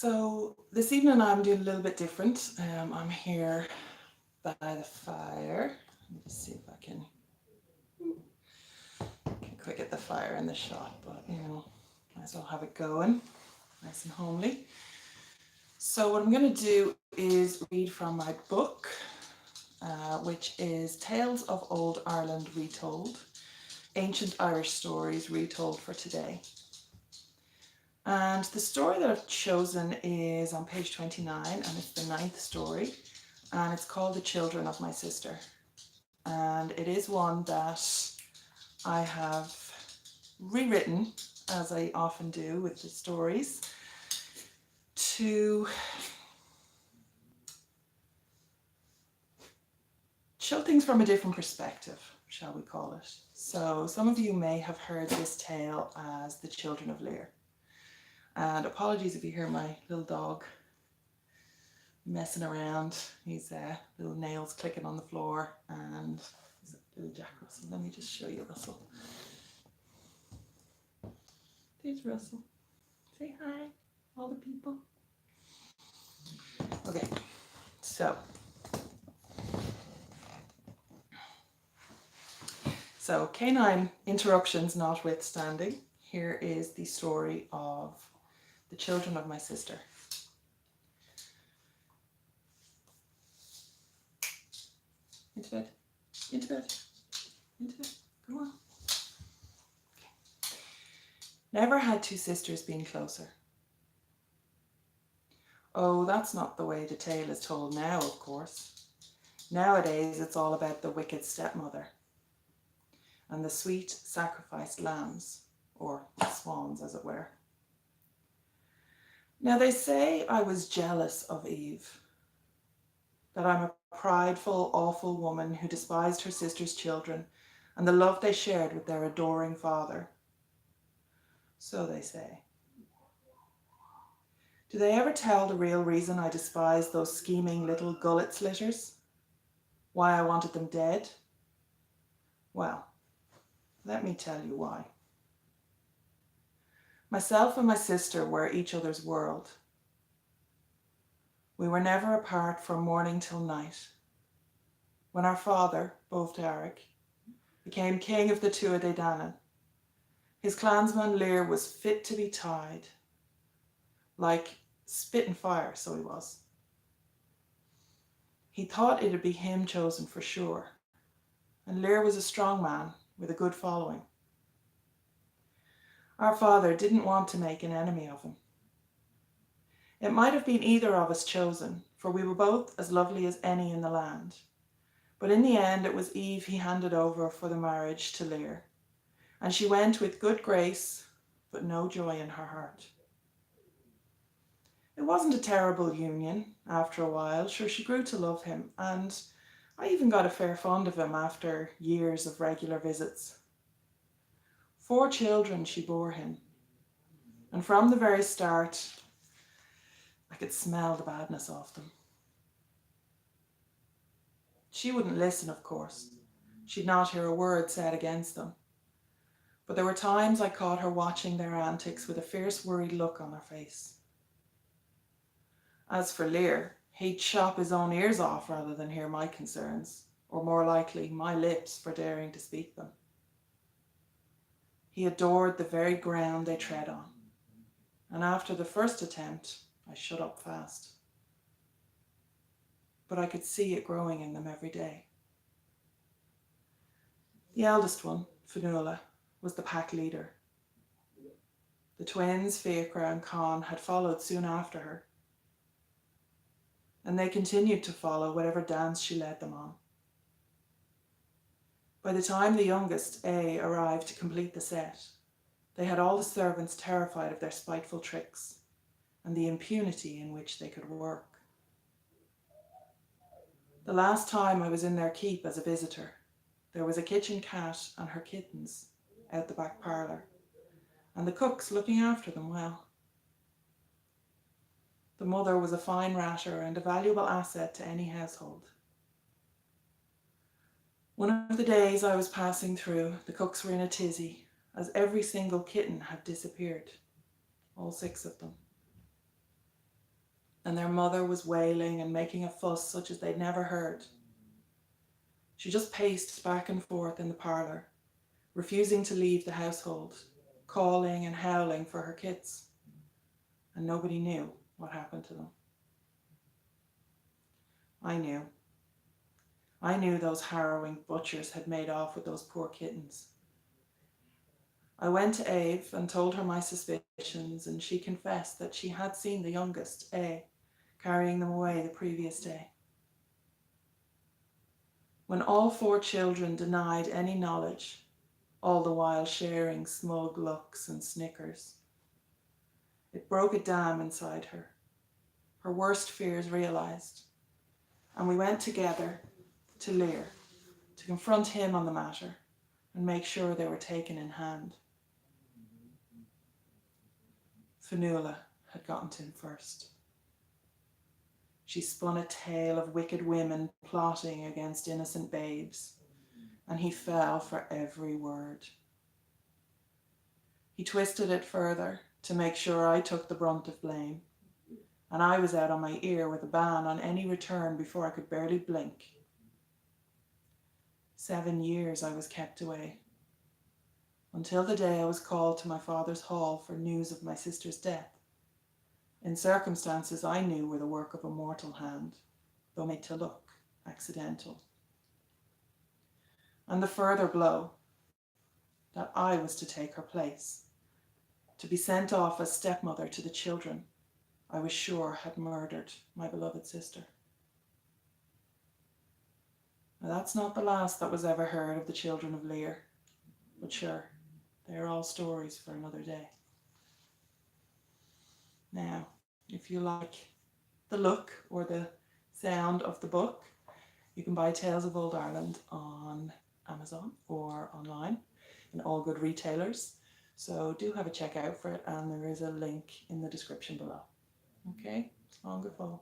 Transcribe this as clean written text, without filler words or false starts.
So this evening I'm doing a little bit different. I'm here by the fire. Let me just see if I can quite get the fire in the shot, but might as well have it going, nice and homely. So what I'm going to do is read from my book, which is Tales of Old Ireland Retold, Ancient Irish Stories Retold for Today. And the story that I've chosen is on page 29, and it's the 9th story, and it's called The Children of My Sister. And it is one that I have rewritten, as I often do with the stories, to show things from a different perspective, shall we call it. So some of you may have heard this tale as The Children of Lear. And apologies if you hear my little dog messing around. He's little nails clicking on the floor, and he's a little Jack Russell. Let me just show you Russell. There's Russell. Say hi, all the people. Okay, so canine interruptions notwithstanding, here is the story of The Children of My Sister. Into bed, into bed, into bed, go on. Okay. Never had two sisters been closer. Oh, that's not the way the tale is told now, of course. Nowadays, it's all about the wicked stepmother and the sweet sacrificed lambs, or swans as it were. Now they say I was jealous of Eve, that I'm a prideful, awful woman who despised her sister's children and the love they shared with their adoring father. So they say. Do they ever tell the real reason I despised those scheming little gullet slitters? Why I wanted them dead? Well, let me tell you why. Myself and my sister were each other's world. We were never apart from morning till night. When our father, Bove Derrick, became king of the Tuatha De Danann, his clansman Lear was fit to be tied, like spit and fire, so he was. He thought it'd be him chosen for sure, and Lear was a strong man with a good following. Our father didn't want to make an enemy of him. It might have been either of us chosen, for we were both as lovely as any in the land. But in the end, it was Eve he handed over for the marriage to Lear, and she went with good grace, but no joy in her heart. It wasn't a terrible union. After a while, sure, she grew to love him, and I even got a fair fond of him after years of regular visits. 4 children she bore him, and from the very start, I could smell the badness of them. She wouldn't listen, of course. She'd not hear a word said against them. But there were times I caught her watching their antics with a fierce, worried look on her face. As for Lear, he'd chop his own ears off rather than hear my concerns, or more likely, my lips for daring to speak them. He adored the very ground they tread on, and after the first attempt, I shut up fast. But I could see it growing in them every day. The eldest one, Fionnuala, was the pack leader. The twins, Fiachra and Con, had followed soon after her, and they continued to follow whatever dance she led them on. By the time the youngest, A, arrived to complete the set, they had all the servants terrified of their spiteful tricks and the impunity in which they could work. The last time I was in their keep as a visitor, there was a kitchen cat and her kittens out the back parlour, and the cooks looking after them well. The mother was a fine ratter and a valuable asset to any household. One of the days I was passing through, the cooks were in a tizzy, as every single kitten had disappeared, all 6 of them. and their mother was wailing and making a fuss such as they'd never heard. She just paced back and forth in the parlour, refusing to leave the household, calling and howling for her kids, and nobody knew what happened to them. I knew. I knew those harrowing butchers had made off with those poor kittens. I went to Ave and told her my suspicions, and she confessed that she had seen the youngest, A, carrying them away the previous day. When all 4 children denied any knowledge, all the while sharing smug looks and snickers, it broke a dam inside her. Her worst fears realised, and we went together to Lear to confront him on the matter and make sure they were taken in hand. Fionnuala had gotten to him first. She spun a tale of wicked women plotting against innocent babes, and he fell for every word. He twisted it further to make sure I took the brunt of blame, and I was out on my ear with a ban on any return before I could barely blink. 7 years I was kept away, until the day I was called to my father's hall for news of my sister's death, in circumstances I knew were the work of a mortal hand, though made to look accidental. And the further blow, that I was to take her place, to be sent off as stepmother to the children I was sure had murdered my beloved sister. Now that's not the last that was ever heard of the children of Lear, but sure, they are all stories for another day. Now, if you like the look or the sound of the book, you can buy Tales of Old Ireland on Amazon or online in all good retailers. So do have a check out for it, and there is a link in the description below. Okay, slán go fóill.